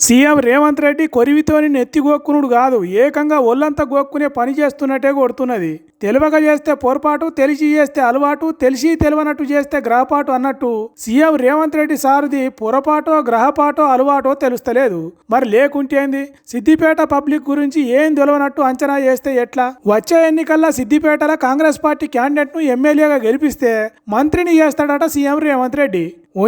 CM Revanth Reddy కొరివితోని నెత్తి గోక్కునుడు కాదు, ఏకంగా ఒళ్ళంతా గోక్కునే పని చేస్తున్నట్టే కొడుతున్నది. తెలివక చేస్తే పొరపాటు, తెలిసి చేస్తే అలవాటు, తెలిసి తెలివనట్టు చేస్తే గ్రహపాటు అన్నట్టు సీఎం రేవంత్ రెడ్డి సారుది పొరపాటో గ్రహపాటో అలవాటో తెలుస్తలేదు. మరి లేకుంటేంది? సిద్దిపేట పబ్లిక్ గురించి ఏం తెలియనట్టు అంచనా చేస్తే ఎట్లా? వచ్చే ఎన్నికల్లో సిద్దిపేటలో కాంగ్రెస్ పార్టీ క్యాండిడేట్ ను ఎమ్మెల్యేగా గెలిపిస్తే మంత్రిని చేస్తాడట సీఎం రేవంత్ రెడ్డి.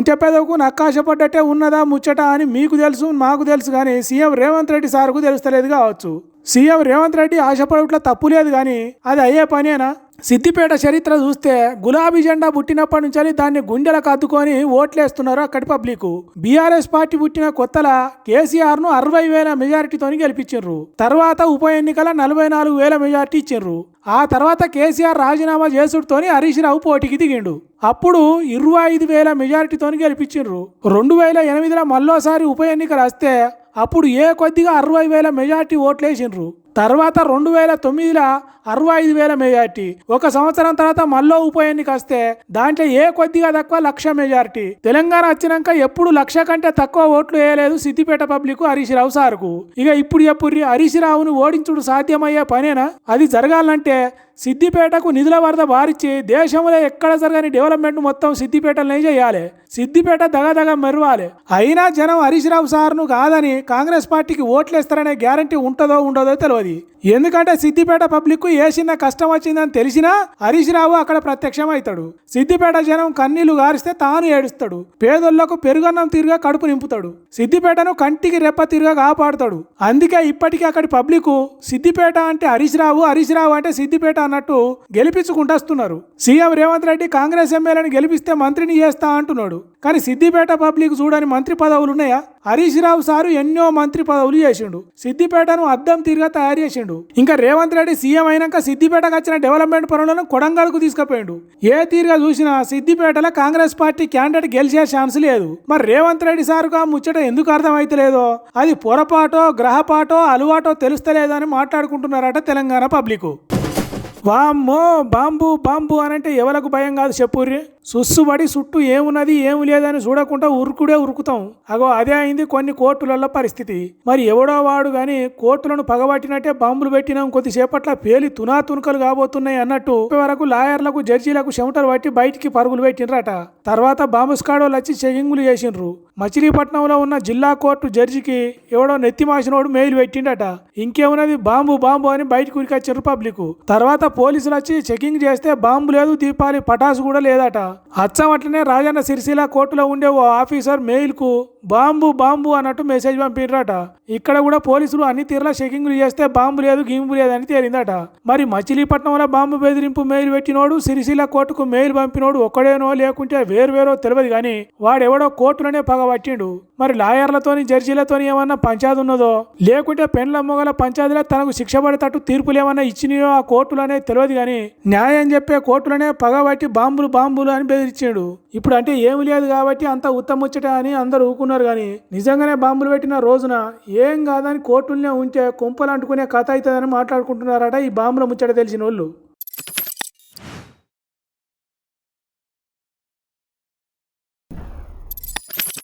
చెప్పేదకు నక్కాశపడ్డట్టే ఉన్నదా ముచ్చట అని మీకు తెలుసు, మాకు తెలుసు, కానీ సీఎం రేవంత్ రెడ్డి సార్కు తెలుస్తలేదు కావచ్చు. సీఎం రేవంత్ రెడ్డి ఆశపడట్లో తప్పు లేదు, కానీ అది అయ్యే పనేనా? సిద్దిపేట చరిత్ర చూస్తే గులాబీ జెండా పుట్టినప్పటి నుంచి దాన్ని గుండెలకు అద్దుకొని ఓట్లేస్తున్నారు అక్కడి పబ్లిక్. బీఆర్ఎస్ పార్టీ పుట్టిన కొత్తల కేసీఆర్ ను 60,000 మెజారిటీతో గెలిపించారు. తర్వాత ఉప ఎన్నికల 44,000 మెజారిటీ ఇచ్చిండ్రు. ఆ తర్వాత కేసీఆర్ రాజీనామా చేసుడుతోని హరీష్ రావు పోటీకి దిగిండు. అప్పుడు 25,000 మెజారిటీతో గెలిపించిండ్రు. 2008లో మళ్ళోసారి ఉప ఎన్నికలు వస్తే అప్పుడు కొద్దిగా 60,000 మెజార్టీ ఓట్లేసిండ్రు. తర్వాత 2009లో 65,000 మెజార్టీ. ఒక సంవత్సరం తర్వాత మళ్ళీ ఉప ఎన్నిక వస్తే దాంట్లో కొద్దిగా తక్కువ 1,00,000 మెజార్టీ. తెలంగాణ వచ్చినాక ఎప్పుడు 1,00,000 కంటే తక్కువ ఓట్లు వేయలేదు సిద్దిపేట పబ్లిక్ హరీష్ రావు సార్కు. ఇక ఇప్పుడు ఎప్పుడు హరీష్ రావును ఓడించుడు సాధ్యమయ్యే పనేనా? అది జరగాలంటే సిద్దిపేటకు నిధుల వరద బారిచ్చి దేశంలో ఎక్కడ జరగని డెవలప్మెంట్ మొత్తం సిద్దిపేటలోనే చేయాలి. సిద్దిపేట దగదగ మెరవాలి. అయినా జనం హరీష్ రావు సార్ను కాదని కాంగ్రెస్ పార్టీకి ఓట్లేస్తారనే గ్యారంటీ ఉంటుందో ఉండదో తెలియదు. ఎందుకంటే సిద్దిపేట పబ్లిక్ చిన్న కష్టం వచ్చిందని తెలిసినా హరీష్ రావు అక్కడ ప్రత్యక్షం అవుతాడు. సిద్దిపేట జనం కన్నీళ్లు గారిస్తే తాను ఏడుస్తాడు. పేదోళ్లకు పెరుగన్నం తీరుగా కడుపు నింపుతాడు. సిద్దిపేటను కంటికి రెప్ప తీరుగా కాపాడుతాడు. అందుకే ఇప్పటికీ అక్కడి పబ్లిక్ సిద్దిపేట అంటే హరీష్ రావు, హరీష్ రావు అంటే సిద్దిపేట అన్నట్టు గెలిపించుకుంటూస్తున్నారు. సీఎం రేవంత్ రెడ్డి కాంగ్రెస్ ఎమ్మెల్యేని గెలిపిస్తే మంత్రిని చేస్తా అంటున్నాడు. కానీ సిద్దిపేట పబ్లిక్ చూడని మంత్రి పదవులు ఉన్నాయా? హరీష్ రావు సారు ఎన్నో మంత్రి పదవులు చేసిండు. సిద్దిపేటను అద్దం తీరుగా తయారు చేసిండు. ఇంకా రేవంత్ రెడ్డి సీఎం అయినాక సిద్దిపేటకు వచ్చిన డెవలప్మెంట్ పనులను కొడంగల్కు తీసుకుపోయిండు. తీరుగా చూసినా సిద్దిపేటలో కాంగ్రెస్ పార్టీ క్యాండిడేట్ గెలిచే ఛాన్స్ లేదు. మరి రేవంత్ రెడ్డి సారుగా ముచ్చట ఎందుకు అర్థమైతలేదో, అది పొరపాటో గ్రహపాటో అలవాటో తెలుస్తలేదని మాట్లాడుకుంటున్నారట తెలంగాణ పబ్లిక్. వామ్మో బాంబు బాంబు అనంటే ఎవలకు భయం కాదు చెప్పుర్రి. సుస్సుబడి చుట్టూ ఏమున్నది ఏమి లేదని చూడకుండా ఉరుకుడే ఉరుకుతాం. అగో అదే అయింది కొన్ని కోర్టులలో పరిస్థితి. మరి ఎవడో వాడు గాని కోర్టులను పగబట్టినట్టే బాంబులు పెట్టినాం, కొద్దిసేపట్ల పేలి తునాతునకలు కాబోతున్నాయి అన్నట్టు వరకు లాయర్లకు జడ్జీలకు చెమటలు పట్టి బయటికి పరుగులు పెట్టినరట. తర్వాత బాంబు స్కాడోలు వచ్చి చెకింగులు చేసిండ్రు. మచిలీపట్నంలో ఉన్న జిల్లా కోర్టు జడ్జికి ఎవడో నెత్తి మాసినోడు మెయిల్ పెట్టిండట. ఇంకేమున్నది బాంబు బాంబు అని బయటకు ఉరికొచ్చారు పబ్లిక్. తర్వాత పోలీసులు వచ్చి చెకింగ్ చేస్తే బాంబు లేదు, దీపాలి పటాసు కూడా లేదట. అచ్చం అట్లనే రాజన్న సిరిసిల్ల కోర్టులో ఉండే ఓ ఆఫీసర్ మెయిల్ కు బాంబు బాంబు అన్నట్టు మెసేజ్ పంపిర్రట. ఇక్కడ కూడా పోలీసులు అన్ని తీరులా చెకింగ్లు చేస్తే బాంబు లేదు గీంబు లేదని తేలిందట. మరి మచిలీపట్నంలో బాంబు బెదిరింపు మెయిల్ పెట్టినోడు సిరిసిల్ల కోర్టుకు మెయిల్ పంపినోడు ఒక్కడేనో లేకుంటే వేరువేరో తెలియదు, కానీ వాడెవడో కోర్టులోనే పగబట్టిండు. మరి లాయర్లతోని జడ్జీలతోని ఏమన్నా పంచాది ఉన్నదో, లేకుంటే పెండ్ల మొగల పంచాదిలో తనకు శిక్ష పడేటట్టు తీర్పులు ఏమన్నా ఇచ్చినాయో ఆ కోర్టులోనే తెలియదు, కానీ న్యాయం చెప్పే కోర్టులోనే పగబట్టి బాంబులు బాంబులు అని బెదిరించాడు. ఇప్పుడు అంటే ఏమి లేదు కాబట్టి అంత ఉత్తముచ్చట అని అందరూ ఊకున్నారు, కానీ నిజంగానే బాంబులు పెట్టిన రోజున ఏం కాదని కోర్టులనే ఉంటే కుంపలు అంటుకునే కథ అవుతుందని మాట్లాడుకుంటున్నారట ఈ బాంబుల ముచ్చట తెలిసిన వాళ్ళు.